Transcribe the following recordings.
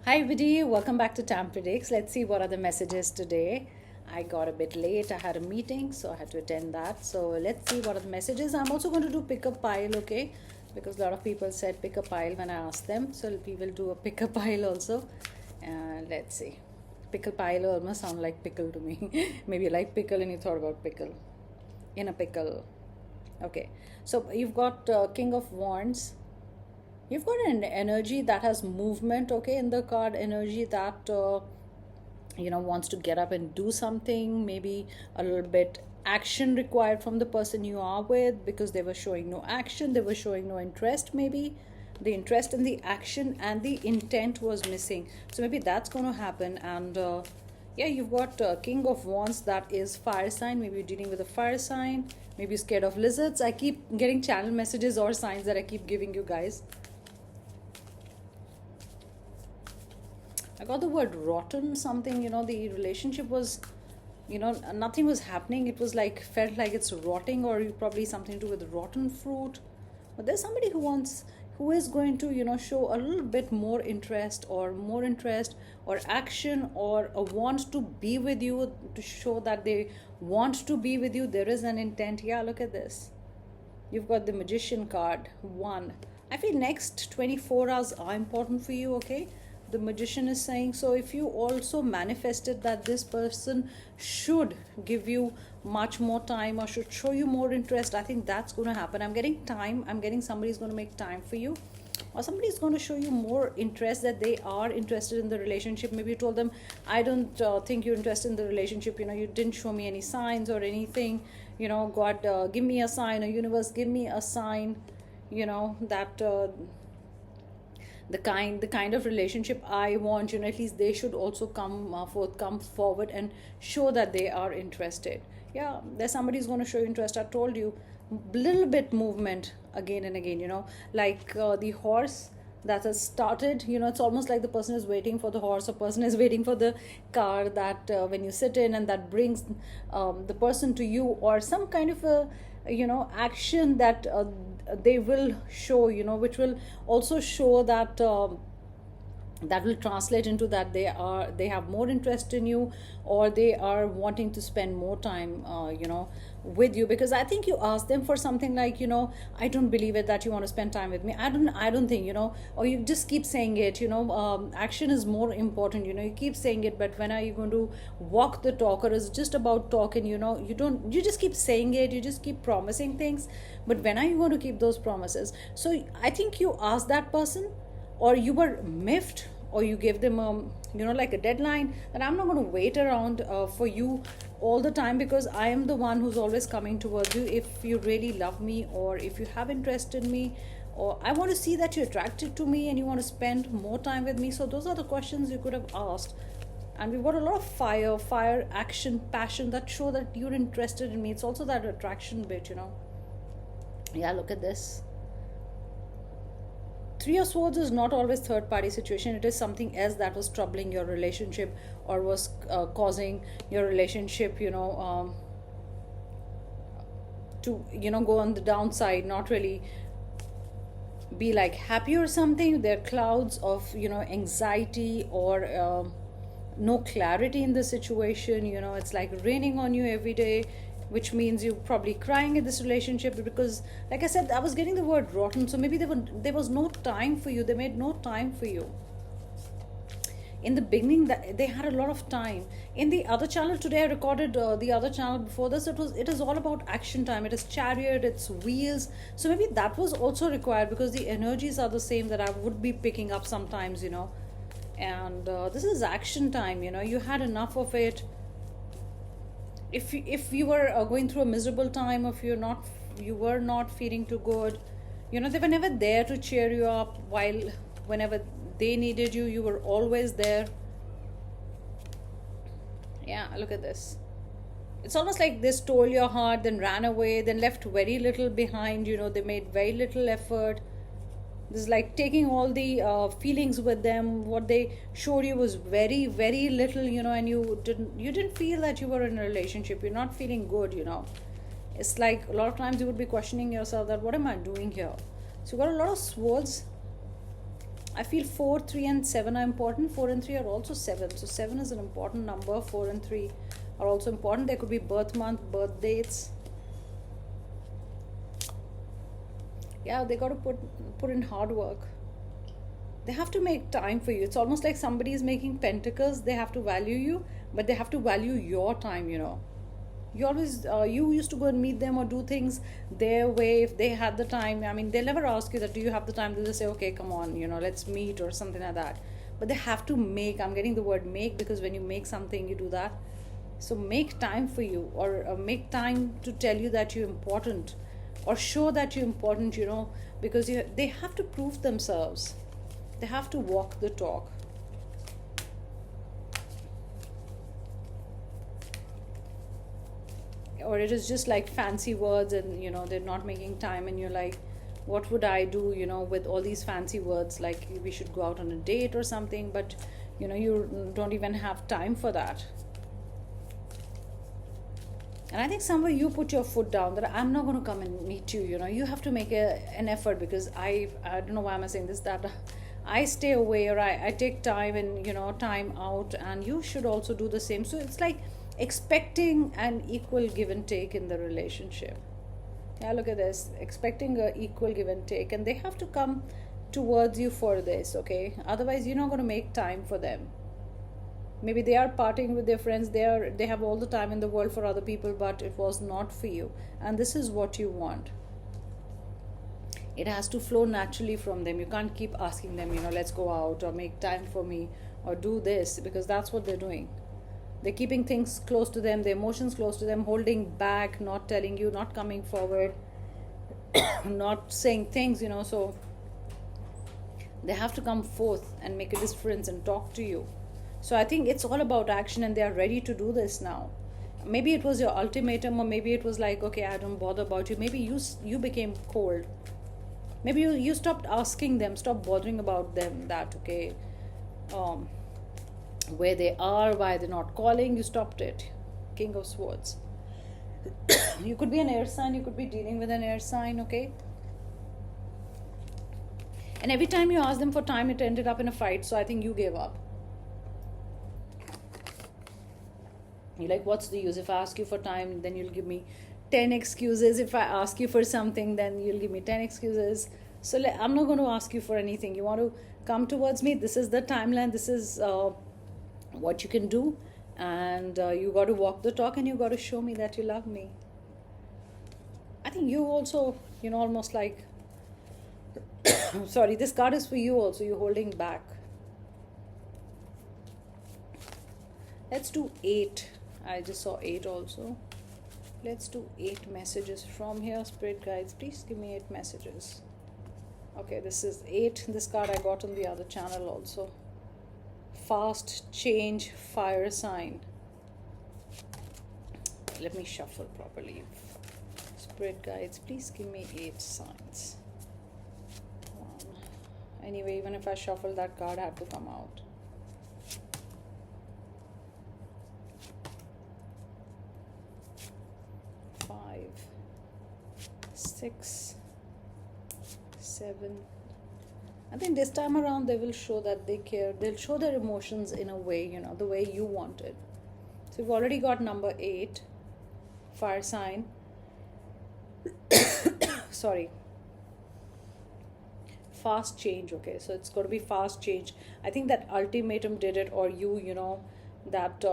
Hi, everybody. Welcome back to Tam Predicts. Let's see what are the messages today. I got a bit late. I had a meeting, so I had to attend that. So let's see what are the messages. I'm also going to do pick a pile, okay? Because a lot of people said pick a pile when I asked them. So we will do a pick a pile also. Let's see. Pickle pile almost sound like pickle to me. Maybe you like pickle and you thought about pickle. In a pickle. Okay. So you've got King of Wands. You've got an energy that has movement, okay, in the card, energy that wants to get up and do something, maybe a little bit action required from the person you are with, because they were showing no action, they were showing no interest. Maybe the interest in the action and the intent was missing, so maybe that's going to happen. And yeah, you've got King of Wands, that is fire sign. Maybe you're dealing with a fire sign, maybe you're scared of lizards. I keep getting channel messages or signs that I keep giving you guys. I got the word rotten something, the relationship was, nothing was happening. It was like, felt like it's rotting, or probably something to do with rotten fruit. But there's somebody who is going to, show a little bit more interest or action or a want to be with you, to show that they want to be with you. There is an intent. Yeah, look at this. You've got the Magician card, 1. I feel next 24 hours are important for you, okay? The Magician is saying, so if you also manifested that this person should give you much more time or should show you more interest, I think that's going to happen. I'm getting time. I'm getting somebody's going to make time for you, or somebody's going to show you more interest, that they are interested in the relationship. Maybe you told them, I don't think you're interested in the relationship. You didn't show me any signs or anything. God, give me a sign, or universe, give me a sign, that the kind of relationship I want, at least they should also come forward and show that they are interested. Yeah, there's somebody who's going to show you interest. I told you, little bit movement again and again, like the horse that has started. It's almost like the person is waiting for the horse, or person is waiting for the car, that when you sit in, and that brings the person to you, or some kind of a action that they will show, which will also show that that will translate into that they have more interest in you, or they are wanting to spend more time with you. Because I think you asked them for something like, I don't believe it that you want to spend time with me. I don't think, or you just keep saying it, action is more important. You keep saying it, but when are you going to walk the talk? Or is it just about talking? You just keep saying it, you just keep promising things, but when are you going to keep those promises? So I think you asked that person, or you were miffed, or you gave them like a deadline, that I'm not going to wait around for you all the time, because I am the one who's always coming towards you. If you really love me, or if you have interest in me, or I want to see that you're attracted to me and you want to spend more time with me. So those are the questions you could have asked. And we've got a lot of fire, action, passion, that show that you're interested in me. It's also that attraction bit. Yeah, look at this. Three of Swords is not always third party situation. It is something else that was troubling your relationship, or was causing your relationship to go on the downside, not really be like happy or something. There are clouds of anxiety, or no clarity in the situation. It's like raining on you every day, which means you're probably crying in this relationship, because like I said, I was getting the word rotten. So maybe there was no time for you. They made no time for you in the beginning. That they had a lot of time. In the other channel today, I recorded the other channel before this. It is all about action time. It is chariot, it's wheels. So maybe that was also required, because the energies are the same that I would be picking up sometimes. And this is action time. You had enough of it. If you were going through a miserable time, if you were not feeling too good, they were never there to cheer you up. While whenever they needed you, you were always there. Yeah, look at this. It's almost like they stole your heart, then ran away, then left very little behind. They made very little effort. This is like taking all the feelings with them. What they showed you was very, very little, and you didn't feel that you were in a relationship. You're not feeling good. It's like a lot of times you would be questioning yourself, that what am I doing here? So you got a lot of swords. I feel 4, 3, and 7 are important. 4 and 3 are also 7. So 7 is an important number. 4 and 3 are also important. There could be birth month, birth dates. Yeah, they got to put in hard work. They have to make time for you. It's almost like somebody is making pentacles. They have to value you, but they have to value your time, you know. You always, you used to go and meet them or do things their way if they had the time. I mean, they'll never ask you that, do you have the time? They'll just say, okay, come on, you know, let's meet or something like that. But they have to make, I'm getting the word make, because when you make something, you do that. So make time for you, or make time to tell you that you're important, or show that you're important, you know, because they have to prove themselves. They have to walk the talk. Or it is just like fancy words, and you know, they're not making time, and you're like, what would I do, you know, with all these fancy words, like we should go out on a date or something, but you know, you don't even have time for that. And I think somewhere you put your foot down that I'm not going to come and meet you, you know, you have to make an effort, because I don't know why am I saying this, that I stay away, or I take time, and you know, time out, and you should also do the same. So it's like expecting an equal give and take in the relationship. Yeah, look at this, expecting a equal give and take, and they have to come towards you for this, okay? Otherwise, you're not going to make time for them. Maybe they are partying with their friends, they have all the time in the world for other people, but it was not for you, and this is what you want. It has to flow naturally from them. You can't keep asking them, you know, let's go out, or make time for me, or do this, because that's what they're doing. They're keeping things close to them, their emotions close to them, holding back, not telling you, not coming forward, not saying things, you know. So they have to come forth and make a difference and talk to you. So I think it's all about action, and they are ready to do this now. Maybe it was your ultimatum, or maybe it was like, okay, I don't bother about you. Maybe you became cold. Maybe you stopped asking them, stopped bothering about them, that, okay, where they are, why they're not calling. You stopped it. King of Swords. You could be an air sign, you could be dealing with an air sign, okay? And every time you asked them for time, it ended up in a fight. So I think you gave up. You're like, what's the use? If I ask you for time, then you'll give me 10 excuses. If I ask you for something, then you'll give me 10 excuses. So I'm not going to ask you for anything. You want to come towards me, this is the timeline, this is what you can do, and you got to walk the talk, and you got to show me that you love me. I think you also, you know, almost like sorry, this card is for you also. You're holding back. Let's do 8. I just saw 8 also. Let's do 8 messages from here. Spirit guides, please give me 8 messages. Okay, this is 8. This card I got on the other channel also. Fast change, fire sign. Let me shuffle properly. Spirit guides, please give me 8 signs. Anyway, even if I shuffle, that card had to come out. Five, 6, 7. I think this time around they will show that they care. They'll show their emotions in a way, you know, the way you want it. So we've already got number 8, fire sign. Sorry. Fast change, okay, so it's got to be fast change. I think that ultimatum did it, or you know, that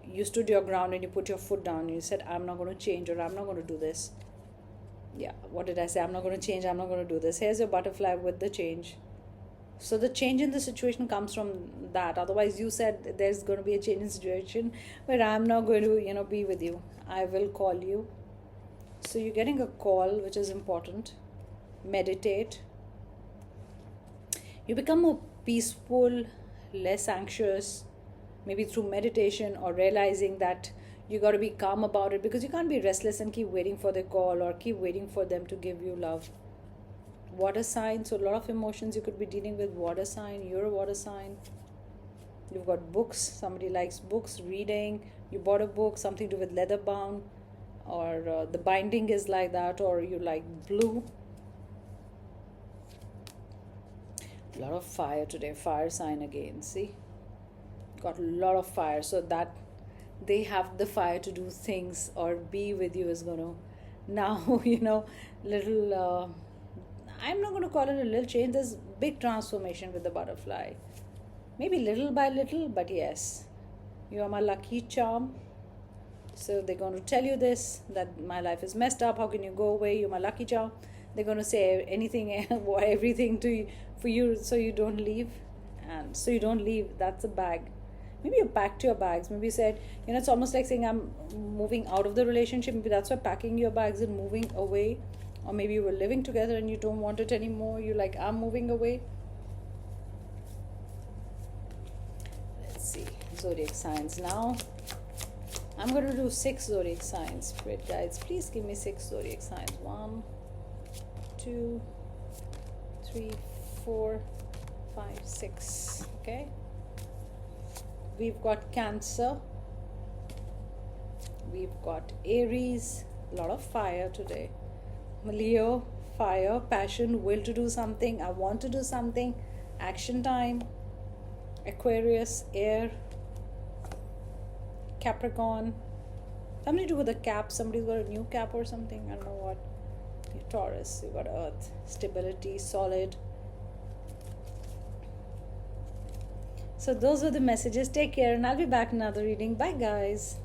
you stood your ground and you put your foot down and you said, I'm not going to change, or I'm not going to do this. Yeah, what did I say? I'm not going to change, I'm not going to do this. Here's your butterfly with the change. So the change in the situation comes from that. Otherwise, you said there's going to be a change in situation, but I'm not going to, you know, be with you. I will call you. So you're getting a call, which is important. Meditate. You become more peaceful, less anxious, maybe through meditation, or realizing that you got to be calm about it, because you can't be restless and keep waiting for the call, or keep waiting for them to give you love. Water sign, so a lot of emotions you could be dealing with. Water sign, you're a water sign. You've got books, somebody likes books, reading. You bought a book, something to do with leather bound, or the binding is like that, or you like blue. A lot of fire today, fire sign again. See, got a lot of fire. So that they have the fire to do things or be with you is gonna now little. I'm not gonna call it a little change. There's big transformation with the butterfly. Maybe little by little, but yes, you are my lucky charm. So they're going to tell you this, that my life is messed up. How can you go away? You're my lucky charm. They're going to say anything, everything to you, for you, so you don't leave. And so you don't leave. That's a bag. Maybe you packed your bags. Maybe you said, it's almost like saying I'm moving out of the relationship. Maybe that's why packing your bags and moving away. Or maybe you were living together and you don't want it anymore. You're like, I'm moving away. Let's see. Zodiac signs now. I'm going to do 6 zodiac signs. Spirit guides, please give me 6 zodiac signs. 1, 2, 3, 4, 5, 6. Okay. We've got Cancer. We've got Aries. A lot of fire today. Leo, fire, passion, will to do something. I want to do something. Action time. Aquarius, air. Capricorn, something to do with a cap. Somebody's got a new cap or something. I don't know what. Taurus, you got earth, stability, solid. So those were the messages. Take care, and I'll be back in another reading. Bye guys.